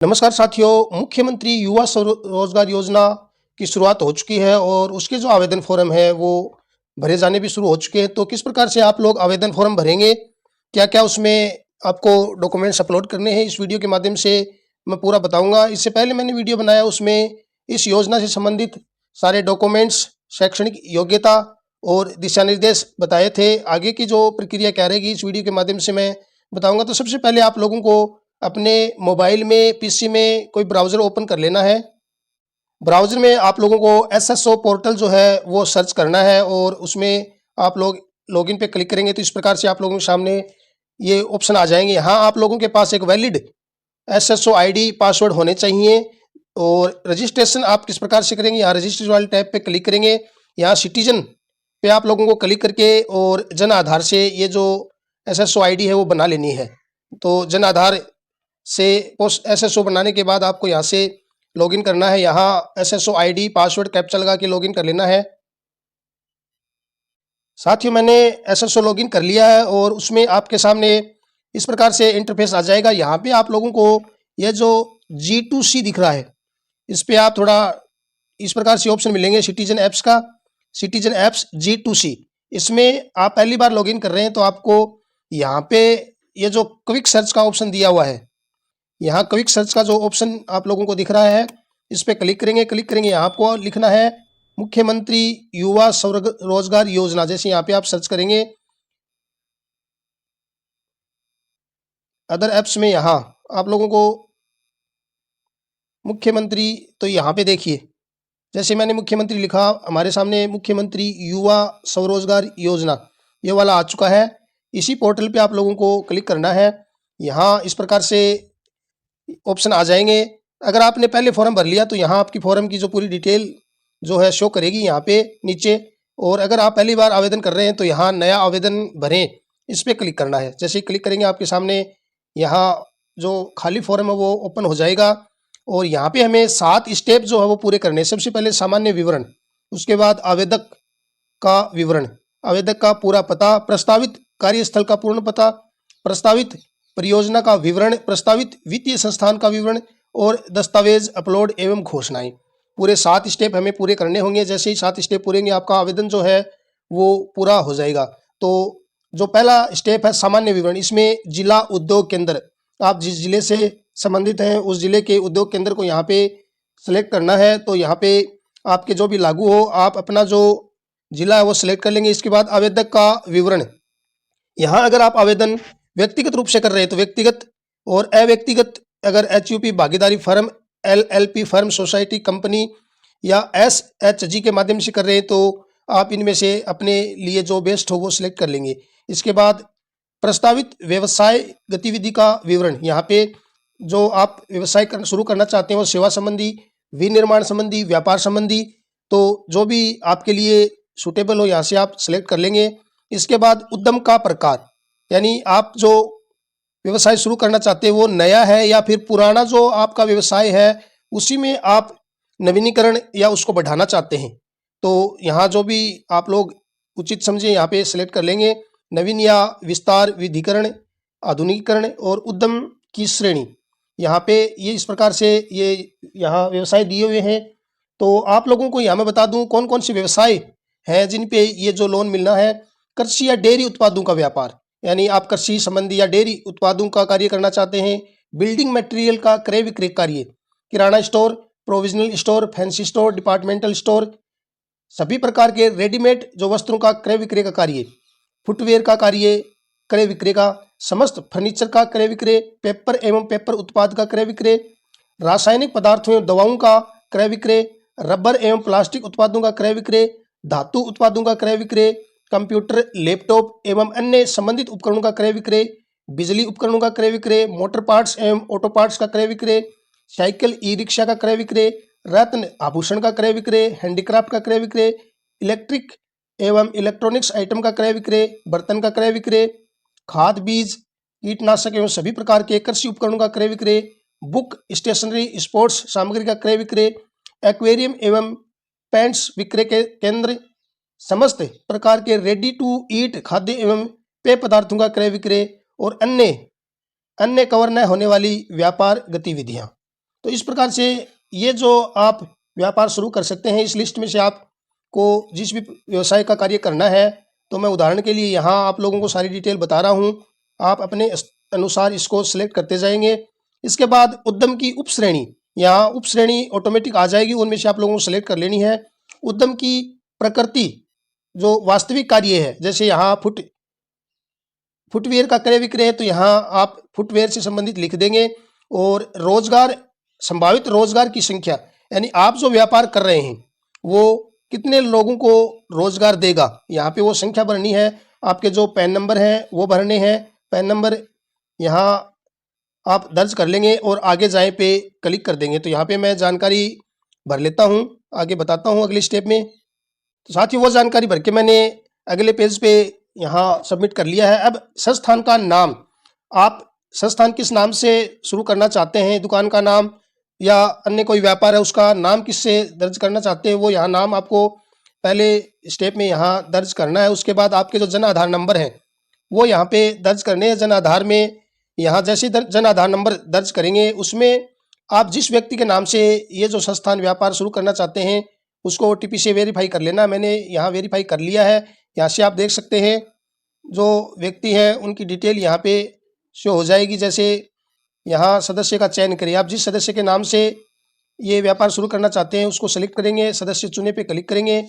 नमस्कार साथियों, मुख्यमंत्री युवा स्वरोजगार योजना की शुरुआत हो चुकी है और उसके जो आवेदन फॉर्म है वो भरे जाने भी शुरू हो चुके हैं। तो किस प्रकार से आप लोग आवेदन फॉर्म भरेंगे, क्या-क्या उसमें आपको डॉक्यूमेंट्स अपलोड करने हैं, इस वीडियो के माध्यम से मैं पूरा बताऊँगा। इससे पहले मैंने वीडियो बनाया, उसमें इस योजना से संबंधित सारे डॉक्यूमेंट्स, शैक्षणिक योग्यता और दिशा निर्देश बताए थे। आगे की जो प्रक्रिया क्या रहेगी, इस वीडियो के माध्यम से मैं बताऊँगा। तो सबसे पहले आप लोगों को अपने मोबाइल में, पीसी में कोई ब्राउज़र ओपन कर लेना है। ब्राउज़र में आप लोगों को एसएसओ पोर्टल जो है वो सर्च करना है और उसमें आप लोग लॉगिन पे क्लिक करेंगे तो इस प्रकार से आप लोगों के सामने ये ऑप्शन आ जाएंगे। यहाँ आप लोगों के पास एक वैलिड एसएसओ आईडी पासवर्ड होने चाहिए। और रजिस्ट्रेशन आप किस प्रकार से करेंगे, यहाँ रजिस्ट्रेशन वाले टैब पे क्लिक करेंगे। यहाँ सिटीजन पे आप लोगों को क्लिक करके और जन आधार से ये जो एसएसओ आईडी है वो बना लेनी है। तो जन आधार से पोस्ट एसएसओ बनाने के बाद आपको यहाँ से लॉगिन करना है। यहाँ एसएसओ आईडी पासवर्ड कैप्चा लगा के लॉगिन कर लेना है। साथियों, मैंने एसएसओ लॉगिन कर लिया है और उसमें आपके सामने इस प्रकार से इंटरफेस आ जाएगा। यहाँ पे आप लोगों को यह जो G2C दिख रहा है, इस पे आप थोड़ा इस प्रकार से ऑप्शन मिलेंगे सिटीजन ऐप्स का, सिटीजन ऐप्स G2C। इसमें आप पहली बार लॉगिन कर रहे हैं तो आपको यहाँ पे ये जो क्विक सर्च का ऑप्शन दिया हुआ है, यहाँ क्विक सर्च का जो ऑप्शन आप लोगों को दिख रहा है, इस पे क्लिक करेंगे। यहाँ आपको लिखना है मुख्यमंत्री युवा स्वरोजगार योजना। जैसे यहाँ पे आप सर्च करेंगे अदर ऐप्स में, यहाँ आप लोगों को मुख्यमंत्री, तो यहाँ पे देखिए जैसे मैंने मुख्यमंत्री लिखा, हमारे सामने मुख्यमंत्री युवा स्वरोजगार योजना ये वाला आ चुका है। इसी पोर्टल पे आप लोगों को क्लिक करना है। यहाँ इस प्रकार से ऑप्शन आ जाएंगे। अगर आपने पहले फॉर्म भर लिया तो यहाँ आपकी फॉर्म की जो पूरी डिटेल जो है शो करेगी यहाँ पे नीचे। और अगर आप पहली बार आवेदन कर रहे हैं तो यहाँ नया आवेदन भरें, इस पर क्लिक करना है। जैसे ही क्लिक करेंगे आपके सामने यहाँ जो खाली फॉर्म है वो ओपन हो जाएगा। और यहाँ पे हमें 7 स्टेप जो है वो पूरे करने हैं। सबसे पहले सामान्य विवरण, उसके बाद आवेदक का विवरण, आवेदक का पूरा पता, प्रस्तावित कार्यस्थल का पूर्ण पता, प्रस्तावित परियोजना का विवरण, प्रस्तावित वित्तीय संस्थान का विवरण और दस्तावेज अपलोड एवं घोषणाएं। पूरे 7 स्टेप हमें पूरे करने होंगे। जैसे ही 7 स्टेप पूरे होंगे आपका आवेदन जो है वो पूरा हो जाएगा। तो जो पहला स्टेप है सामान्य विवरण, इसमें जिला उद्योग केंद्र, आप जिस जिले से संबंधित हैं उस जिले के उद्योग केंद्र को यहाँ पे सेलेक्ट करना है। तो यहाँ पे आपके जो भी लागू हो, आप अपना जो जिला है वो सिलेक्ट कर लेंगे। इसके बाद आवेदक का विवरण, यहाँ अगर आप आवेदन व्यक्तिगत रूप से कर रहे हैं तो व्यक्तिगत, और अव्यक्तिगत अगर HUP भागीदारी firm, LLP firm, society, company या SHG के माध्यम से कर रहे हैं तो आप इनमें से अपने लिए जो बेस्ट हो वो सिलेक्ट कर लेंगे। इसके बाद प्रस्तावित व्यवसाय गतिविधि का विवरण, यहाँ पे जो आप व्यवसाय शुरू करना चाहते हैं वो सेवा संबंधी, विनिर्माण संबंधी, व्यापार संबंधी, तो जो भी आपके लिए सूटेबल हो यहाँ से आप सिलेक्ट कर लेंगे। इसके बाद उद्यम का प्रकार, यानी आप जो व्यवसाय शुरू करना चाहते हैं वो नया है या फिर पुराना जो आपका व्यवसाय है उसी में आप नवीनीकरण या उसको बढ़ाना चाहते हैं, तो यहाँ जो भी आप लोग उचित समझे यहाँ पे सिलेक्ट कर लेंगे। नवीन या विस्तार, विधिकरण, आधुनिकीकरण और उद्यम की श्रेणी, यहाँ पे ये इस प्रकार से ये यहाँ व्यवसाय दिए हुए हैं। तो आप लोगों को यहाँ मैं बता दूं कौन कौन से व्यवसाय हैं जिन पे ये जो लोन मिलना है। कृषि या डेयरी उत्पादों का व्यापार, यानी आप कृषि संबंधी या डेयरी उत्पादों का कार्य करना चाहते हैं। बिल्डिंग मटेरियल का क्रय विक्रय कार्य, किराना store, provisional store, fancy store, departmental store, सभी प्रकार के रेडीमेड जो वस्त्रों का क्रय विक्रय का कार्य, फुटवेयर का कार्य क्रय विक्रय का, समस्त फर्नीचर का क्रय विक्रय, पेपर एवं पेपर उत्पाद का क्रय विक्रय, रासायनिक पदार्थों एवं दवाओं का क्रय विक्रय, रबर एवं प्लास्टिक उत्पादों का क्रय विक्रय, धातु उत्पादों का क्रय विक्रय, कंप्यूटर, लैपटॉप एवं अन्य संबंधित उपकरणों का क्रय विक्रय, बिजली उपकरणों का क्रय विक्रय, मोटर पार्ट्स एवं ऑटो पार्ट्स का क्रय विक्रय, साइकिल, ई रिक्शा का क्रय विक्रय, रत्न आभूषण का क्रय विक्रय, हैंडीक्राफ्ट का क्रय विक्रय, इलेक्ट्रिक एवं इलेक्ट्रॉनिक्स आइटम का क्रय विक्रय, बर्तन का क्रय विक्रय, खाद, बीज, कीटनाशक एवं सभी प्रकार के कृषि उपकरणों का क्रय विक्रय, बुक, स्टेशनरी, स्पोर्ट्स सामग्री का क्रय विक्रय, एक्वेरियम एवं पेंट्स विक्रय के केंद्र, समस्त प्रकार के रेडी टू ईट खाद्य एवं पेय पदार्थों का क्रय विक्रय और अन्य कवर न होने वाली व्यापार गतिविधियां। तो इस प्रकार से ये जो आप व्यापार शुरू कर सकते हैं, इस लिस्ट में से आपको जिस भी व्यवसाय का कार्य करना है, तो मैं उदाहरण के लिए यहाँ आप लोगों को सारी डिटेल बता रहा हूँ। आप अपने अनुसार इसको सिलेक्ट करते जाएंगे। इसके बाद उद्यम की उप श्रेणी, यहाँ उप श्रेणी ऑटोमेटिक आ जाएगी, उनमें से आप लोगों को सिलेक्ट कर लेनी है। उद्यम की प्रकृति जो वास्तविक कार्य है, जैसे यहाँ फुटवेयर का क्रय विक्रय है, तो यहाँ आप फुटवेयर से संबंधित लिख देंगे। और रोजगार, संभावित रोजगार की संख्या, यानी आप जो व्यापार कर रहे हैं वो कितने लोगों को रोजगार देगा, यहाँ पे वो संख्या भरनी है। आपके जो पैन नंबर हैं वो भरने हैं। पैन नंबर यहाँ आप दर्ज कर लेंगे और आगे जाए पे क्लिक कर देंगे। तो यहाँ पे मैं जानकारी भर लेता हूँ, आगे बताता हूँ अगले स्टेप में। तो साथ ही वो जानकारी भर के मैंने अगले पेज पे यहाँ सबमिट कर लिया है। अब संस्थान का नाम, आप संस्थान किस नाम से शुरू करना चाहते हैं, दुकान का नाम या अन्य कोई व्यापार है उसका नाम किससे दर्ज करना चाहते हैं, वो यहाँ नाम आपको पहले स्टेप में यहाँ दर्ज करना है। उसके बाद आपके जो जन आधार नंबर हैं वो यहाँ पे दर्ज करने हैं। जन आधार में यहाँ जैसे जन आधार नंबर दर्ज करेंगे, उसमें आप जिस व्यक्ति के नाम से ये जो संस्थान व्यापार शुरू करना चाहते हैं उसको OTP से वेरीफाई कर लेना। मैंने यहाँ वेरीफाई कर लिया है। यहाँ से आप देख सकते हैं जो व्यक्ति हैं उनकी डिटेल यहाँ पे शो हो जाएगी। जैसे यहाँ सदस्य का चयन करिए, आप जिस सदस्य के नाम से ये व्यापार शुरू करना चाहते हैं उसको सेलेक्ट करेंगे, सदस्य चुने पे क्लिक करेंगे।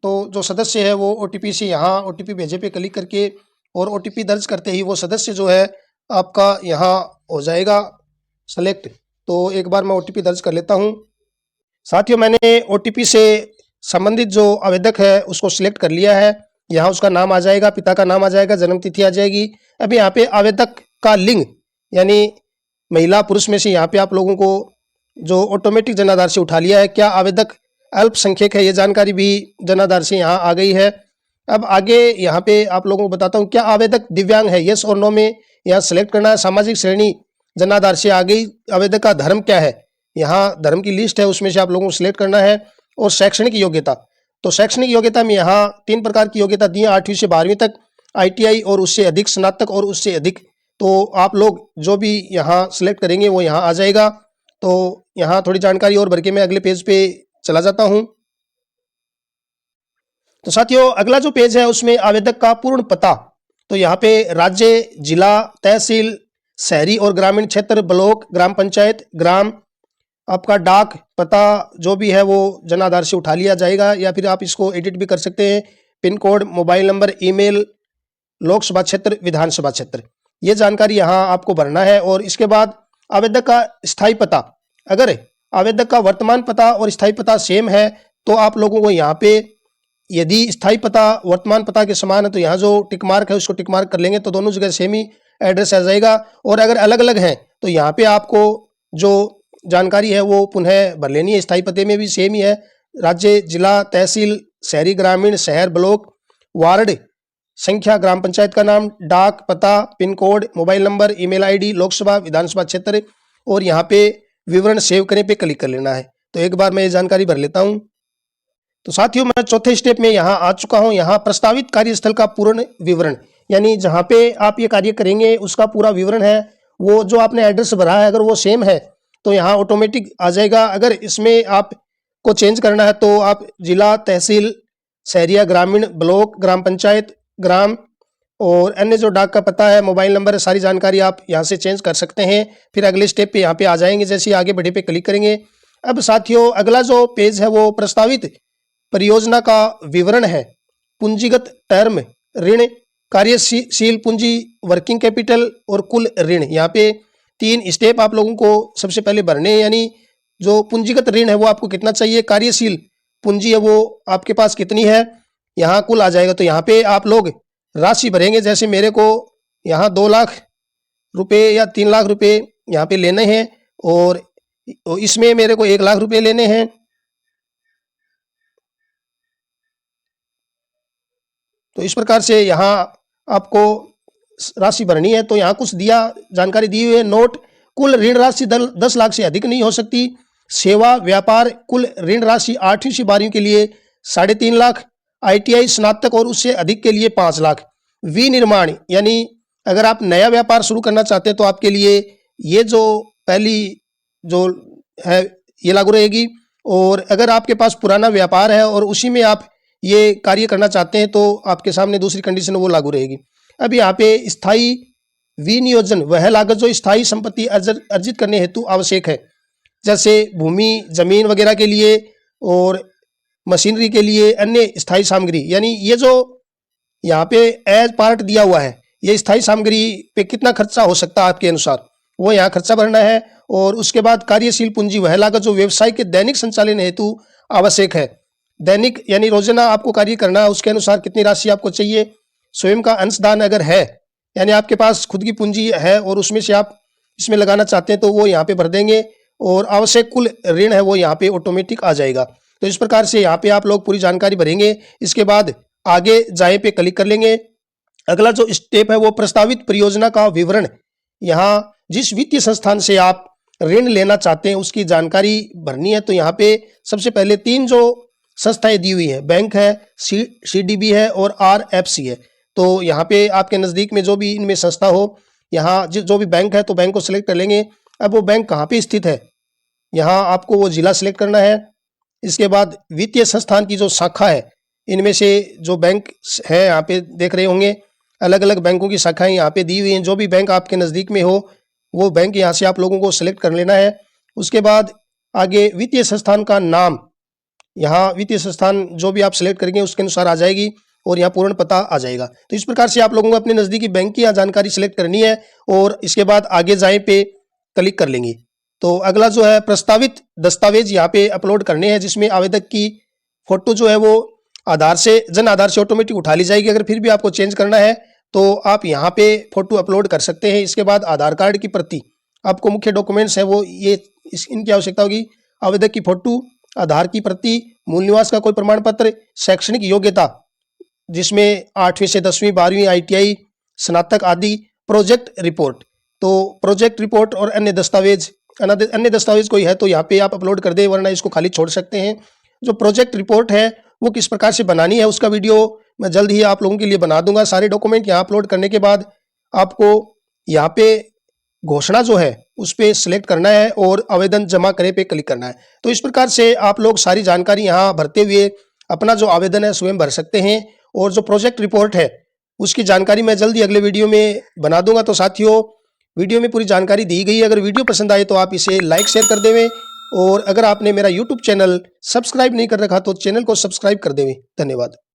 तो जो सदस्य है वो OTP से यहाँ OTP भेजे पे क्लिक करके और OTP दर्ज करते ही वो सदस्य जो है आपका यहाँ हो जाएगा सेलेक्ट। तो एक बार मैं OTP दर्ज कर लेता हूँ। साथियों, मैंने OTP से संबंधित जो आवेदक है उसको सिलेक्ट कर लिया है। यहाँ उसका नाम आ जाएगा, पिता का नाम आ जाएगा, जन्म तिथि आ जाएगी। अभी यहाँ पे आवेदक का लिंग यानी महिला पुरुष में से यहाँ पे आप लोगों को जो ऑटोमेटिक जन आधार से उठा लिया है, क्या आवेदक अल्पसंख्यक है, ये जानकारी भी जन आधार से यहाँ आ गई है। अब आगे यहाँ पे आप लोगों को बताता हूँ, क्या आवेदक दिव्यांग है, यस और नो में यहाँ सेलेक्ट करना है। सामाजिक श्रेणी जन आधार से आ गई। आवेदक का धर्म क्या है, यहाँ धर्म की लिस्ट है उसमें से आप लोगों को सिलेक्ट करना है। और शैक्षणिक योग्यता, तो शैक्षणिक योग्यता में यहाँ 3 प्रकार की योग्यता दी है, 8वीं से 12वीं तक, ITI और उससे अधिक, स्नातक और उससे अधिक। तो आप लोग जो भी यहाँ सिलेक्ट करेंगे वो यहाँ आ जाएगा। तो यहाँ थोड़ी जानकारी और भर के मैं अगले पेज पे चला जाता हूँ। तो साथियों, अगला जो पेज है उसमें आवेदक का पूर्ण पता, तो यहाँ पे राज्य, जिला, तहसील, शहरी और ग्रामीण क्षेत्र, ब्लॉक, ग्राम पंचायत, ग्राम, आपका डाक पता जो भी है वो जन आधार से उठा लिया जाएगा, या फिर आप इसको एडिट भी कर सकते हैं। Pin code, mobile number, email, Lok Sabha क्षेत्र, विधानसभा क्षेत्र, ये जानकारी यहाँ आपको भरना है। और इसके बाद आवेदक का स्थायी पता, अगर आवेदक का वर्तमान पता और स्थायी पता सेम है तो आप लोगों को यहाँ पे, यदि स्थायी पता वर्तमान पता के समान है तो यहाँ जो टिक मार्क है उसको टिक मार्क कर लेंगे, तो दोनों जगह सेम ही एड्रेस आ जाएगा। और अगर अलग अलग हैं तो यहाँ पे आपको जो जानकारी है वो पुनः भर लेनी है। स्थायी पते में भी सेम ही है, राज्य, जिला, तहसील, शहरी, ग्रामीण, शहर, ब्लॉक, वार्ड संख्या, ग्राम पंचायत का नाम, डाक पता, pin code, mobile number, email ID, Lok Sabha, Vidhan Sabha क्षेत्र, और यहाँ पे विवरण सेव करें पे क्लिक कर लेना है। तो एक बार मैं ये जानकारी भर लेता हूँ। तो साथियों, मैं चौथे स्टेप में यहाँ आ चुका हूँ। यहाँ प्रस्तावित कार्यस्थल का पूर्ण विवरण, यानी जहाँ पे आप ये कार्य करेंगे उसका पूरा विवरण है। वो जो आपने एड्रेस भरा है अगर वो सेम है तो यहाँ ऑटोमेटिक आ जाएगा। अगर इसमें आपको चेंज करना है तो आप जिला, तहसील, शहरिया, ग्रामीण, ब्लॉक, ग्राम पंचायत, ग्राम और अन्य जो डाक का पता है, मोबाइल नंबर है, सारी जानकारी आप यहाँ से चेंज कर सकते हैं। फिर अगले स्टेप पे यहाँ पे आ जाएंगे, जैसे ही आगे बढ़े पे क्लिक करेंगे। अब साथियों, अगला जो पेज है वो प्रस्तावित परियोजना का विवरण है। पूंजीगत टर्म ऋण, कार्यशील पूंजी, वर्किंग कैपिटल और कुल ऋण। यहाँ पे 3 स्टेप आप लोगों को सबसे पहले भरने हैं, यानी जो पूंजीगत ऋण है वो आपको कितना चाहिए, कार्यशील पूंजी है वो आपके पास कितनी है, यहाँ कुल आ जाएगा। तो यहाँ पे आप लोग राशि भरेंगे। जैसे मेरे को यहाँ 2 लाख रुपए या 3 लाख रुपए यहाँ पे लेने हैं और इसमें मेरे को 1 लाख रुपए लेने हैं। तो इस प्रकार से यहाँ आपको राशि भरनी है। तो यहाँ कुछ दिया, जानकारी दी हुई है। नोट, कुल ऋण राशि 10 लाख से अधिक नहीं हो सकती। सेवा व्यापार, कुल ऋण राशि 8वीं से 12वीं के लिए 3.5 लाख, ITI स्नातक और उससे अधिक के लिए 5 लाख। विनिर्माण, यानी अगर आप नया व्यापार शुरू करना चाहते हैं तो आपके लिए ये जो पहली जो है ये लागू रहेगी। और अगर आपके पास पुराना व्यापार है और उसी में आप ये कार्य करना चाहते हैं तो आपके सामने दूसरी कंडीशन वो लागू रहेगी। अब यहाँ पे स्थायी विनियोजन वह लागत जो स्थायी संपत्ति अर्जित करने हेतु आवश्यक है, जैसे भूमि, जमीन वगैरह के लिए और मशीनरी के लिए, अन्य स्थायी सामग्री। यानी ये जो यहाँ पे एज पार्ट दिया हुआ है, ये स्थायी सामग्री पे कितना खर्चा हो सकता है आपके अनुसार, वो यहाँ खर्चा भरना है। और उसके बाद कार्यशील पूंजी वह लागत जो व्यवसाय के दैनिक संचालन हेतु आवश्यक है। दैनिक यानी रोजाना आपको कार्य करना, उसके अनुसार कितनी राशि आपको चाहिए। स्वयं का अंशदान अगर है, यानी आपके पास खुद की पूंजी है और उसमें से आप इसमें लगाना चाहते हैं तो वो यहाँ पे भर देंगे। और आवश्यक कुल ऋण है वो यहाँ पे ऑटोमेटिक आ जाएगा। तो इस प्रकार से यहाँ पे आप लोग पूरी जानकारी भरेंगे। इसके बाद आगे जाए पे क्लिक कर लेंगे। अगला जो स्टेप है वो प्रस्तावित परियोजना का विवरण। यहाँ जिस वित्तीय संस्थान से आप ऋण लेना चाहते हैं उसकी जानकारी भरनी है। तो यहाँ पे सबसे पहले 3 जो संस्थाएं दी हुई है, बैंक है, CDB है और RFC है। तो यहाँ पे आपके नज़दीक में जो भी इनमें संस्था हो, यहाँ जो भी बैंक है तो बैंक को सिलेक्ट कर लेंगे। अब वो बैंक कहाँ पे स्थित है, यहाँ आपको वो जिला सिलेक्ट करना है। इसके बाद वित्तीय संस्थान की जो शाखा है, इनमें से जो बैंक है यहाँ पे देख रहे होंगे, अलग अलग बैंकों की शाखाएं यहाँ पे दी हुई हैं। जो भी बैंक आपके नज़दीक में हो वो बैंक यहाँ से आप लोगों को सिलेक्ट कर लेना है। उसके बाद आगे वित्तीय संस्थान का नाम, यहाँ वित्तीय संस्थान जो भी आप सिलेक्ट करेंगे उसके अनुसार आ जाएगी और यहाँ पूर्ण पता आ जाएगा। तो इस प्रकार से आप लोगों को अपने नज़दीकी बैंक की यहाँ जानकारी सिलेक्ट करनी है और इसके बाद आगे जाए पे क्लिक कर लेंगे। तो अगला जो है प्रस्तावित दस्तावेज यहाँ पे अपलोड करने हैं, जिसमें आवेदक की फोटो जो है वो जन आधार से ऑटोमेटिक उठा ली जाएगी। अगर फिर भी आपको चेंज करना है तो आप यहाँ पे फोटो अपलोड कर सकते हैं। इसके बाद आधार कार्ड की प्रति, आपको मुख्य डॉक्यूमेंट्स है वो ये इनकी आवश्यकता होगी। आवेदक की फोटो, आधार की प्रति, मूल निवास का कोई प्रमाण पत्र, शैक्षणिक योग्यता जिसमें 8वीं से 10वीं 12वीं ITI, स्नातक आदि, प्रोजेक्ट रिपोर्ट। तो प्रोजेक्ट रिपोर्ट और अन्य दस्तावेज कोई है तो यहाँ पे आप अपलोड कर दें, वरना इसको खाली छोड़ सकते हैं। जो प्रोजेक्ट रिपोर्ट है वो किस प्रकार से बनानी है उसका वीडियो मैं जल्द ही आप लोगों के लिए बना दूंगा। सारे डॉक्यूमेंट यहाँ अपलोड करने के बाद आपको यहाँ पे घोषणा जो है उस पर सिलेक्ट करना है और आवेदन जमा करे पे क्लिक करना है। तो इस प्रकार से आप लोग सारी जानकारी यहाँ भरते हुए अपना जो आवेदन है स्वयं भर सकते हैं। और जो प्रोजेक्ट रिपोर्ट है उसकी जानकारी मैं जल्दी अगले वीडियो में बना दूंगा। तो साथियों, वीडियो में पूरी जानकारी दी गई है। अगर वीडियो पसंद आए तो आप इसे लाइक शेयर कर देवें और अगर आपने मेरा YouTube चैनल सब्सक्राइब नहीं कर रखा तो चैनल को सब्सक्राइब कर देवें। धन्यवाद।